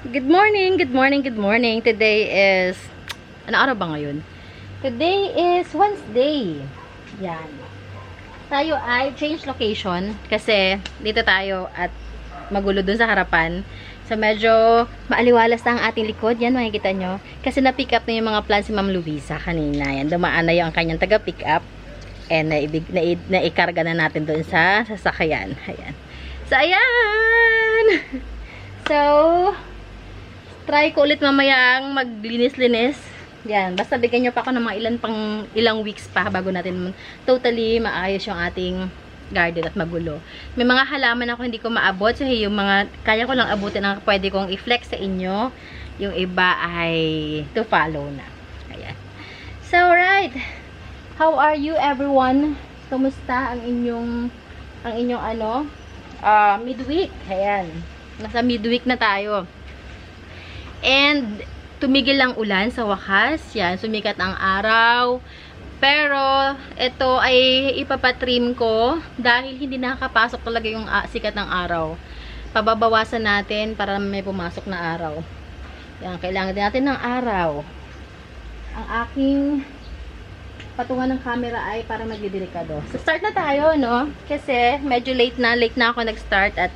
Good morning, good morning, good morning. Today is, ano araw ba ngayon? Today is Wednesday. Yan. Tayo ay change location kasi dito tayo at magulo dun sa harapan. So medyo maaliwalas na ang ating likod. Yan, makikita nyo. Kasi na-pick up na yung mga plans si Ma'am Luisa kanina. Yan, dumaan na yung kanyang taga-pick up. And naikarga na natin dun sa sasakyan. Ayan. So, ayan! So, try ko ulit mamayang maglinis-linis. Yan, basta bigyan nyo pa ako ng mga ilang weeks pa bago natin totally maayos yung ating garden at magulo. May mga halaman ako hindi ko maabot. So, yung mga kaya ko lang abutin ang pwede kong i-flex sa inyo. Yung iba ay to follow na. Ayan. So, right. How are you everyone? Kumusta ang inyong midweek? Ayan. Nasa midweek na tayo. And, tumigil lang ulan sa wakas. Yan, sumikat ang araw. Pero, ito ay ipapatrim ko dahil hindi nakakapasok talaga yung sikat ng araw. Pababawasan natin para may pumasok na araw. Yan, kailangan din natin ng araw. Ang aking patungan ng camera ay para magdidelikado. So, start na tayo, no? Kasi, medyo late na ako nag-start at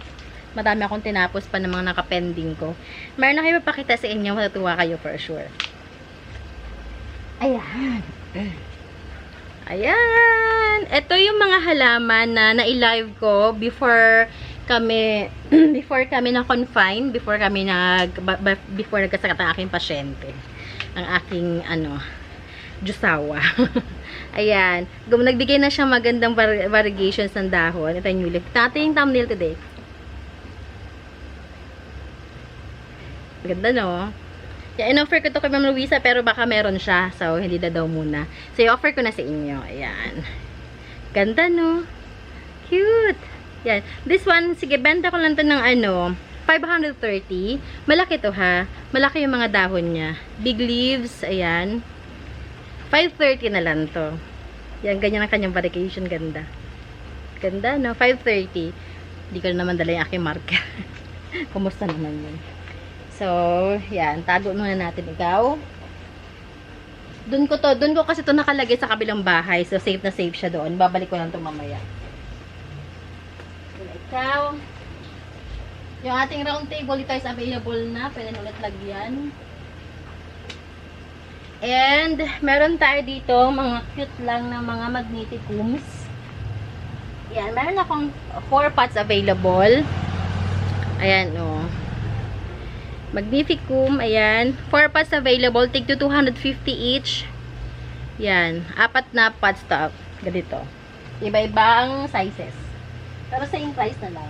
madami akong tinapos pa ng mga nakapending ko. Meron na kayo papakita sa inyo. Matutuwa kayo for sure. Ayan. Ayan. Ito yung mga halaman na na-live ko before kami na-confine, before nagkasakit ang aking pasyente. Ang aking, jusawa. Ayan. Nagbigay na siya magandang variegations ng dahon. Ito yung new leaf. Natin yung thumbnail today. Ganda, no? Yeah, in-offer ko to kay Ma'am Luisa, pero baka meron siya. So, hindi na daw muna. So, i-offer ko na sa inyo. Ayan. Ganda, no? Cute! Yan. This one, sige, benta ko lang to ng 530. Malaki to, ha? Malaki yung mga dahon niya. Big leaves, ayan. 530 na lang to. Yan, ganyan ang kanyang variegation. Ganda. Ganda, no? 530. Hindi ko na naman dala yung aking marker. Kumusta naman yun? So, yan. Tago muna natin ikaw. Doon ko kasi to nakalagay sa kabilang bahay. So, safe na safe siya doon. Babalik ko lang to mamaya. Doon ikaw. Yung ating round table, ito is available na. Pwede na ulit lagyan. And, meron tayo dito mga cute lang na mga magneticums. Yan. Meron akong 4 pots available. Ayan, oh. Magnificum, ayan. 4 pots available. Tig to 250 each. Yan. 4 na pots to. Ganito. Iba-ibang sizes. Pero same price na lang.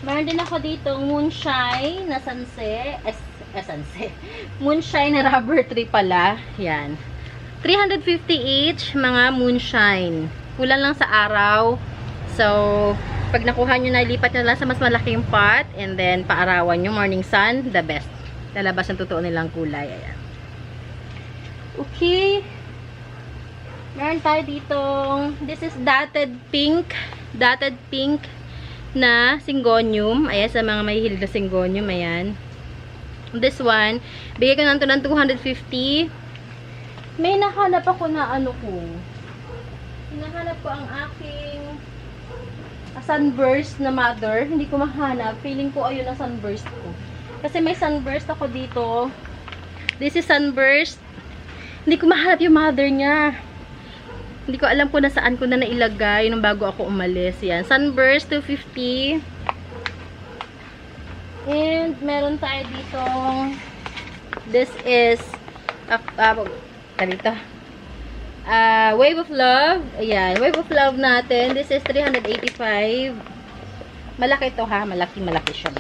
Meron din ako dito moonshine na sanse. Moonshine na rubber tree pala. Yan. 350 each mga moonshine. Kulang lang sa araw. So, pag nakuha nyo na, ilipat nyo lang sa mas malaking pot and then paarawan nyo, morning sun, the best. Lalabas ang totoo nilang kulay. Ayan. Okay. Meron tayo ditong, this is dotted pink na syngonium. Ayan, sa mga may hilig na syngonium, ayan. This one, bigay ko na ito ng 250. May nahanap ako na hinahanap ko ang aking sunburst na mother. Hindi ko mahanap. Feeling ko ayun ang sunburst ko. Kasi may sunburst ako dito. This is sunburst. Hindi ko mahanap yung mother niya. Hindi ko alam kung nasaan ko na nailagay nung bago ako umalis. Yan. Sunburst 250. And meron tayo dito. This is Wave of Love. Ayan. Wave of Love natin. This is 385. Malaki to, ha. Malaki siya.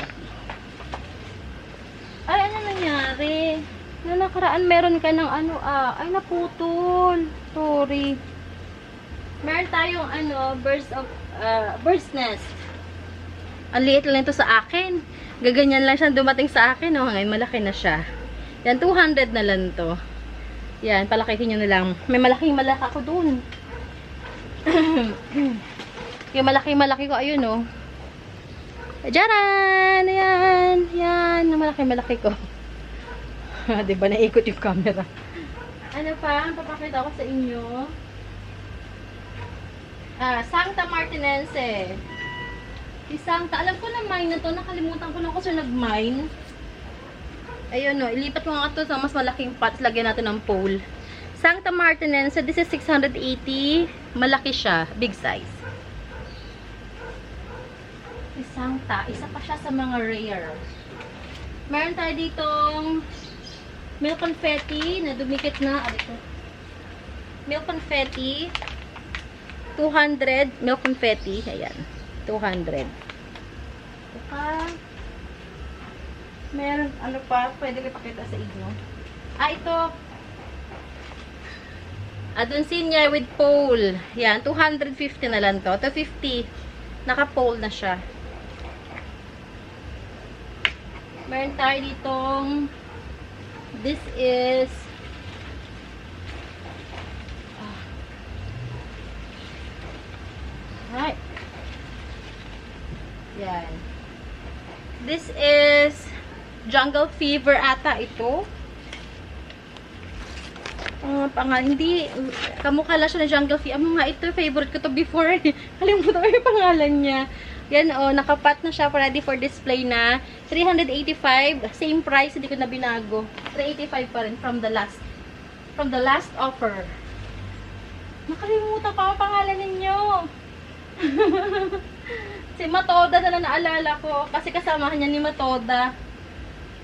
Ay, ano nangyari? Noong nakaraan, meron ka ng ay, naputol. Sorry. Meron tayong bird's nest. Ang liit lang ito sa akin. Gaganyan lang siya dumating sa akin. Oh, ngayon, malaki na siya. Yan, 200 na lang to. Yan, palakihin nyo na lang. May malaki ako dun. Yung malaki ko, ayun, oh. Jaran! Ayan! Yan! Malaki-malaki ko. Diba, naikot yung camera. Ano pa? Ang papakita ko sa inyo. Sancta Martinense. Si Sancta. Alam ko na mine na to. Nakalimutan ko lang kasi nag-mine. Ayun no. Ilipat ko nga ito sa mas malaking pots. Lagyan natin ng pole. Sancta Martinense. This is 680. Malaki siya. Big size. Si Sancta. Isa pa siya sa mga rare. Meron tayo ditong milk confetti na dumikit na. Milk confetti. 200 milk confetti. Ayan. 200. Saka, meron, ano pa, pwede ko ipakita sa inyo. Ito. Adonsinia with pole. Yan, 250 na lang to. 250. Naka-pole na siya. Meron tayo ditong, this is, right. Yan. This is Jungle Fever ata ito. Hindi, kamukha lang siya na Jungle Fever. Nga ito, favorite ko to before. Kalimutan ko yung pangalan niya. Yan nakapat na siya, ready for display na. 385, same price, hindi ko na binago. 385 pa rin from the last offer. Nakalimutan pa ang pangalan ninyo. Si Matoda na lang naalala ko. Kasi kasamahan niya ni Matoda.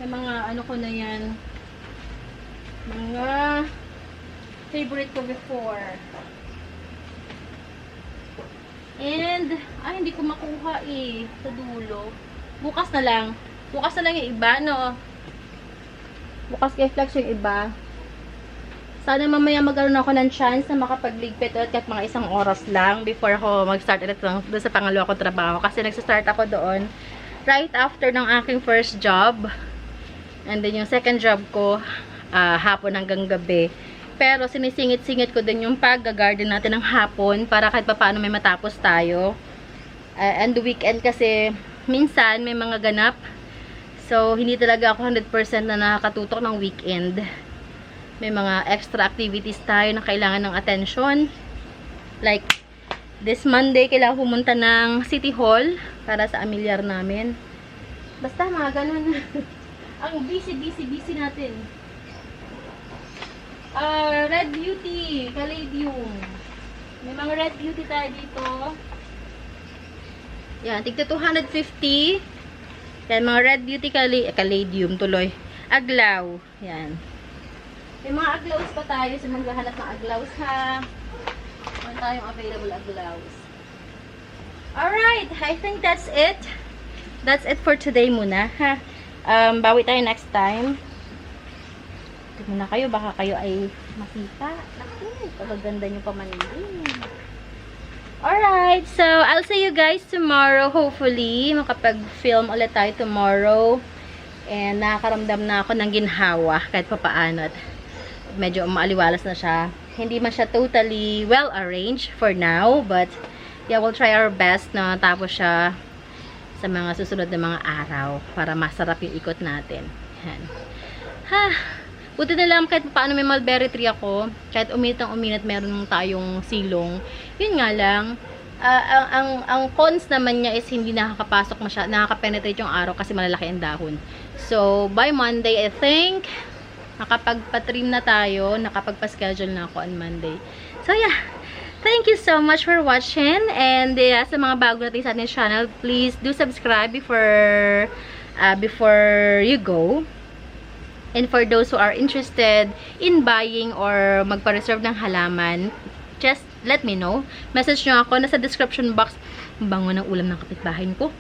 May mga ano ko na yan. Mga favorite ko before. And, hindi ko makuha sa dulo. Bukas na lang. Bukas na lang yung iba, no? Bukas kay Flex yung iba. Sana mamaya magkaroon ako ng chance na makapagligpit ulit kahit mga 1 oras lang before ako mag-start ulit doon sa pangalawa ko trabaho. Kasi nag-start ako doon right after ng aking first job. And then yung second job ko, hapon hanggang gabi. Pero sinisingit-singit ko din yung pag-garden natin ng hapon para kahit paano may matapos tayo. And the weekend kasi minsan may mga ganap. So hindi talaga ako 100% na nakakatutok ng weekend. May mga extra activities tayo na kailangan ng attention. Like, this Monday, kailangan pumunta ng City Hall para sa amilyar namin. Basta, mga ganun. Ang busy natin. Red Beauty, Caladium. May mga Red Beauty tayo dito. Yan, tigta 250. Yan, mga Red Beauty, Caladium tuloy. Aglaw. Yan. May mga aglaws pa tayo. So, maghahanap ng aglaws, ha? Meron tayong available aglaws. Alright. I think that's it. That's it for today muna, ha? Bawi tayo next time. Ito muna kayo. Baka kayo ay masika. Naku, pagaganda nyo pa manilin. Alright. So, I'll see you guys tomorrow. Hopefully, makapag-film ulit tayo tomorrow. And nakakaramdam na ako ng ginhawa kahit papaano. At medyo maaliwalas na siya. Hindi man siya totally well arranged for now, but yeah, we'll try our best na tapos siya sa mga susunod na mga araw para masarap yung ikot natin. Yan. Buti na lang kahit paano may mulberry tree ako, kahit uminit ang uminit, meron tayong silong. Yun nga lang, ang cons naman niya is hindi nakakapasok masyadong, nakakapenetrate yung araw kasi malalaki ang dahon. So, by Monday, I think, nakapagpa-trim na tayo, nakapagpa-schedule na ako on Monday. So, yeah. Thank you so much for watching. And, sa mga bago natin sa ating channel, please do subscribe before you go. And for those who are interested in buying or magpa-reserve ng halaman, just let me know. Message nyo ako. Nasa description box. Bango ng ulam ng kapitbahay ko.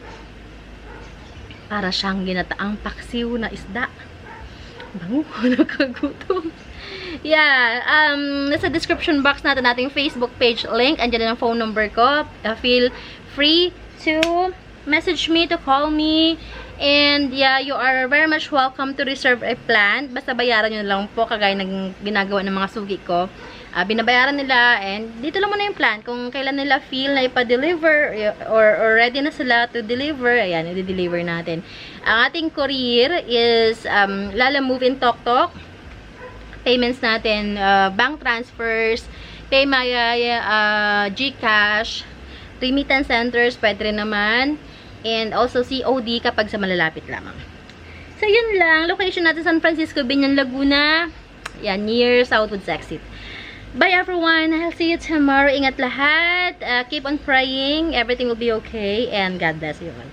Para siyang ginataang paksiw na isda. Bango, nakagutom. Yeah, nasa description box natin ating Facebook page link. Andiyan na ang phone number ko. Feel free to message me, to call me. And yeah, you are very much welcome to reserve a plant. Basta bayaran nyo lang po, kagaya ng ginagawa ng mga sugi ko. binabayaran nila, and dito lang muna yung plan. Kung kailan nila feel na ipa-deliver or ready na sila to deliver, ayan, i-deliver natin. Ang ating courier is Lala Move in Tok Tok. Payments natin, bank transfers, Paymaya, GCash, remittance centers, pwede rin naman, and also COD kapag sa malalapit lamang. So, yun lang. Location natin, San Francisco, Binyan, Laguna. Yan, near Southwoods Exit. Bye, everyone. I'll see you tomorrow. Ingat lahat. Keep on praying. Everything will be okay. And God bless you all.